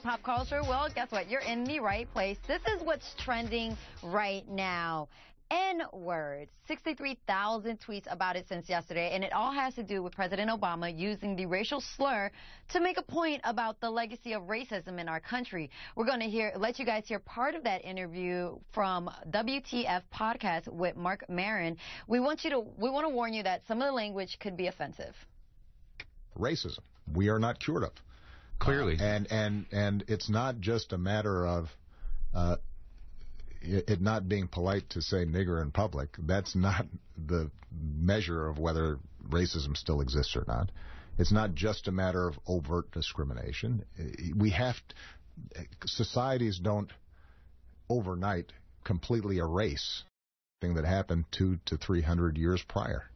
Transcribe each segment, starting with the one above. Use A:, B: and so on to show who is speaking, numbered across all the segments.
A: Pop culture, well, guess what? You're in the right place. This is what's trending right now. N-word. 63,000 tweets about it since yesterday, and it all has to do with President Obama using the racial slur to make a point about the legacy of racism in our country. We're going to let you guys hear part of that interview from WTF podcast with Mark Maron. We want to warn you that some of the language could be offensive.
B: Racism. We are not cured of.
C: Clearly.
B: And it's not just a matter of it not being polite to say nigger in public. That's not the measure of whether racism still exists or not. It's not just a matter of overt discrimination. Societies don't overnight completely erase thing that happened 200 to 300 years prior.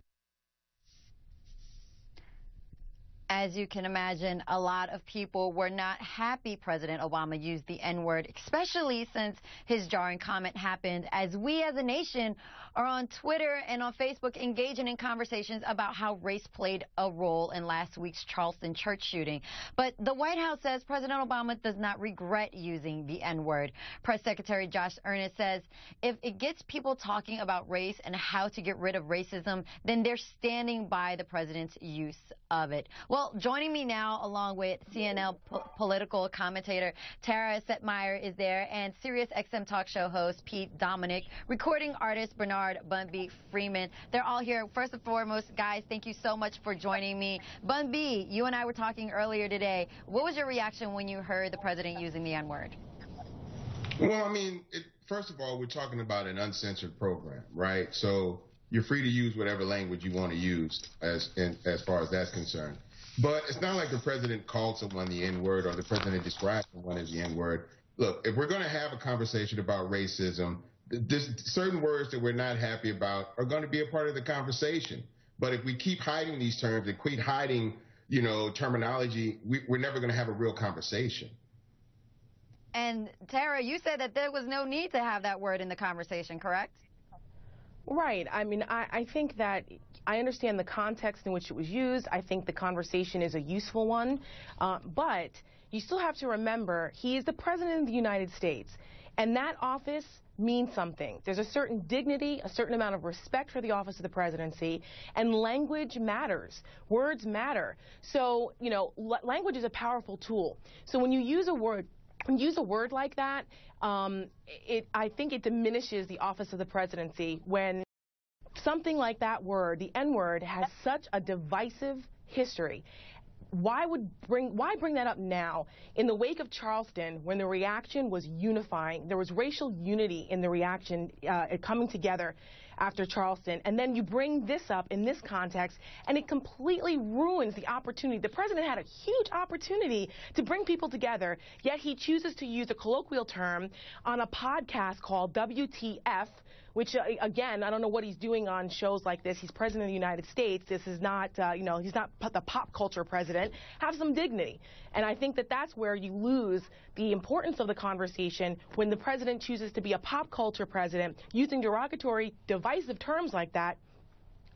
A: As you can imagine, a lot of people were not happy President Obama used the N-word, especially since his jarring comment happened as we as a nation are on Twitter and on Facebook engaging in conversations about how race played a role in last week's Charleston church shooting. But the White House says President Obama does not regret using the N-word. Press Secretary Josh Earnest says if it gets people talking about race and how to get rid of racism, then they're standing by the president's use of it. Well, joining me now, along with CNN political commentator Tara Setmayer is there, and Sirius XM talk show host Pete Dominic, recording artist Bernard Bun B. Freeman. They're all here. First and foremost, guys, thank you so much for joining me. Bun B, you and I were talking earlier today. What was your reaction when you heard the president using the N-word?
D: Well, I mean, first of all, we're talking about an uncensored program, right? So you're free to use whatever language you want to use as far as that's concerned. But it's not like the president called someone the N-word or the president described someone as the N-word. Look, if we're going to have a conversation about racism, certain words that we're not happy about are going to be a part of the conversation. But if we keep hiding these terms and keep hiding, terminology, we're never going to have a real conversation.
A: And Tara, you said that there was no need to have that word in the conversation, correct?
E: Right. I mean, I think that I understand the context in which it was used. I think the conversation is a useful one. But you still have to remember he is the president of the United States, and that office means something. There's a certain dignity, a certain amount of respect for the office of the presidency, and language matters. Words matter. So, language is a powerful tool. So when you use a word like that, I think it diminishes the office of the presidency when something like that word, the N-word, has such a divisive history. Why bring that up now in the wake of Charleston when the reaction was unifying? There was racial unity in the reaction coming together after Charleston, and then you bring this up in this context, and it completely ruins the opportunity. The president had a huge opportunity to bring people together, yet he chooses to use a colloquial term on a podcast called WTF, which, again, I don't know what he's doing on shows like this. He's president of the United States. This is not, he's not the pop culture president. Have some dignity. And I think that that's where you lose the importance of the conversation when the president chooses to be a pop culture president using derogatory, divisive terms like that,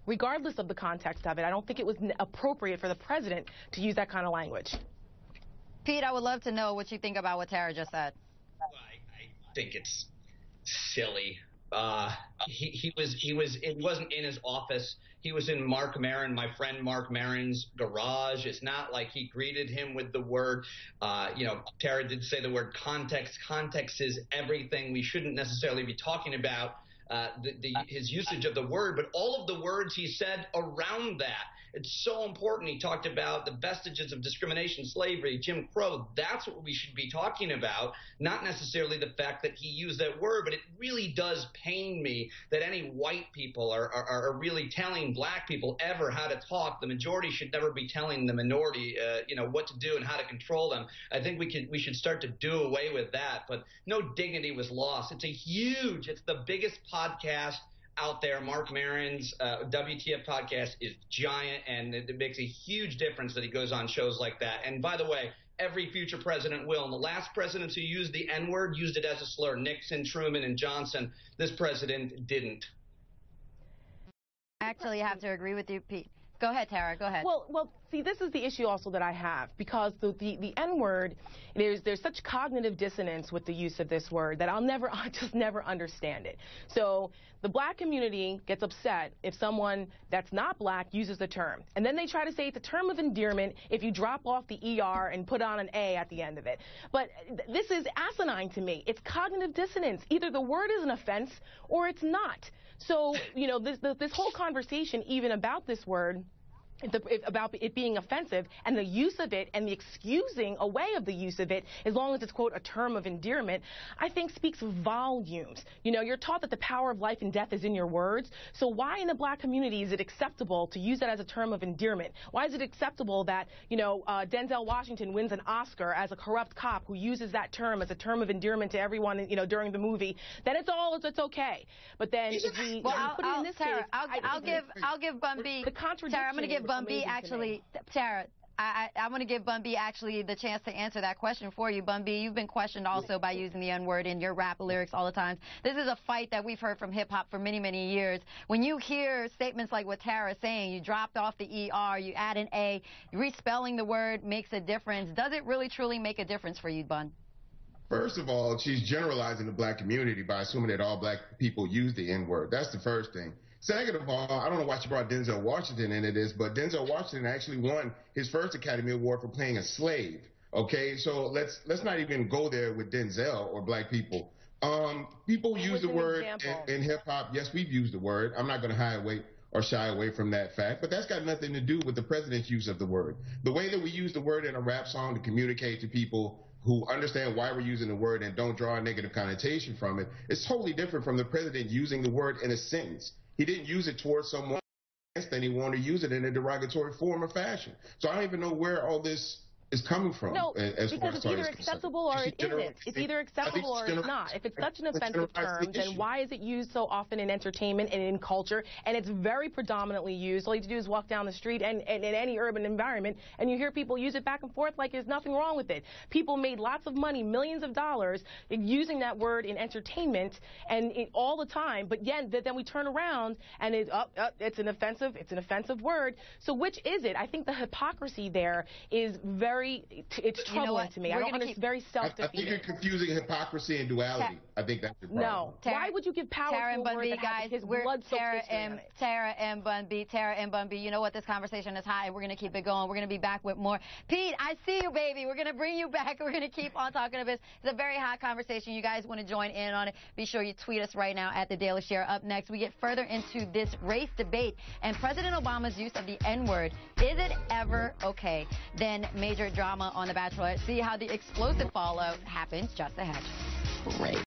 E: regardless of the context of it. I don't think it was appropriate for the president to use that kind of language.
A: Pete, I would love to know what you think about what Tara just said.
F: I think it's silly. He wasn't in his office. He was in Mark Maron, my friend Mark Maron's garage. It's not like he greeted him with the word, Tara did say the word context. Context is everything. We shouldn't necessarily be talking about his usage of the word, but all of the words he said around that. It's so important. He talked about the vestiges of discrimination, slavery, Jim Crow. That's what we should be talking about, not necessarily the fact that he used that word. But it really does pain me that any white people are really telling black people ever how to talk. The majority should never be telling the minority, what to do and how to control them. I think we should start to do away with that. But no dignity was lost. It's the biggest podcast out there. Mark Maron's WTF podcast is giant, and it makes a huge difference that he goes on shows like that. And by the way, every future president will. And the last presidents who used the N-word used it as a slur. Nixon, Truman, and Johnson. This president didn't.
A: I actually have to agree with you, Pete. Go ahead, Tara. Go ahead.
E: Well, see, this is the issue also that I have, because the N-word, there's such cognitive dissonance with the use of this word that I just never understand it. So the black community gets upset if someone that's not black uses the term. And then they try to say it's a term of endearment if you drop off the ER and put on an A at the end of it. But this is asinine to me. It's cognitive dissonance. Either the word is an offense or it's not. So, you know, this whole conversation even about this word, about it being offensive and the use of it and the excusing away of the use of it, as long as it's, quote, a term of endearment, I think speaks volumes. You know, you're taught that the power of life and death is in your words. So why in the black community is it acceptable to use that as a term of endearment? Why is it acceptable that, you know, Denzel Washington wins an Oscar as a corrupt cop who uses that term as a term of endearment to everyone, you know, during the movie? Then it's okay. But then if we put it in this case,
A: I'll give Bun B.
E: The contradiction.
A: Tara, I'm going to give Bun B actually. Tara, I want to give Bun B actually the chance to answer that question for you. Bun B, you've been questioned also by using the N-word in your rap lyrics all the time. This is a fight that we've heard from hip-hop for many, many years. When you hear statements like what Tara's saying, you dropped off the ER, you add an A, respelling the word makes a difference. Does it really, truly make a difference for you, Bun?
D: First of all, she's generalizing the black community by assuming that all black people use the N-word. That's the first thing. Second of all, I don't know why she brought Denzel Washington into this, but Denzel Washington actually won his first Academy Award for playing a slave. Okay, so let's not even go there with Denzel or black people. People use the word in hip hop. Yes, we've used the word. I'm not going to shy away from that fact, but that's got nothing to do with the president's use of the word. The way that we use the word in a rap song to communicate to people who understand why we're using the word and don't draw a negative connotation from it, it's totally different from the president using the word in a sentence. He didn't use it towards someone else, then he wanted to use it in a derogatory form or fashion. So I don't even know where all this is coming from.
E: No, because it's either acceptable or it isn't. It's either acceptable or it's not. If it's such an offensive term, then why is it used so often in entertainment and in culture? And it's very predominantly used. All you have to do is walk down the street and in any urban environment, and you hear people use it back and forth like there's nothing wrong with it. People made lots of money, millions of dollars, using that word in entertainment and all the time. But then we turn around and it's an offensive word. So which is it? I think the hypocrisy there is it's troubling to me. I don't understand. Very self-defeating.
D: I think you're confusing hypocrisy and duality. I think that's the problem.
E: No. Why would you give power to a word that has his blood
A: Tara and Bun B. You know what? This conversation is hot, and we're going to keep it going. We're going to be back with more. Pete, I see you, baby. We're going to bring you back. We're going to keep on talking about this. It's a very hot conversation. You guys want to join in on it? Be sure you tweet us right now at The Daily Share. Up next, we get further into this race debate and President Obama's use of the N-word. Is it ever okay? Then major drama on The Bachelor. See how the explosive fallout happens just ahead. Great.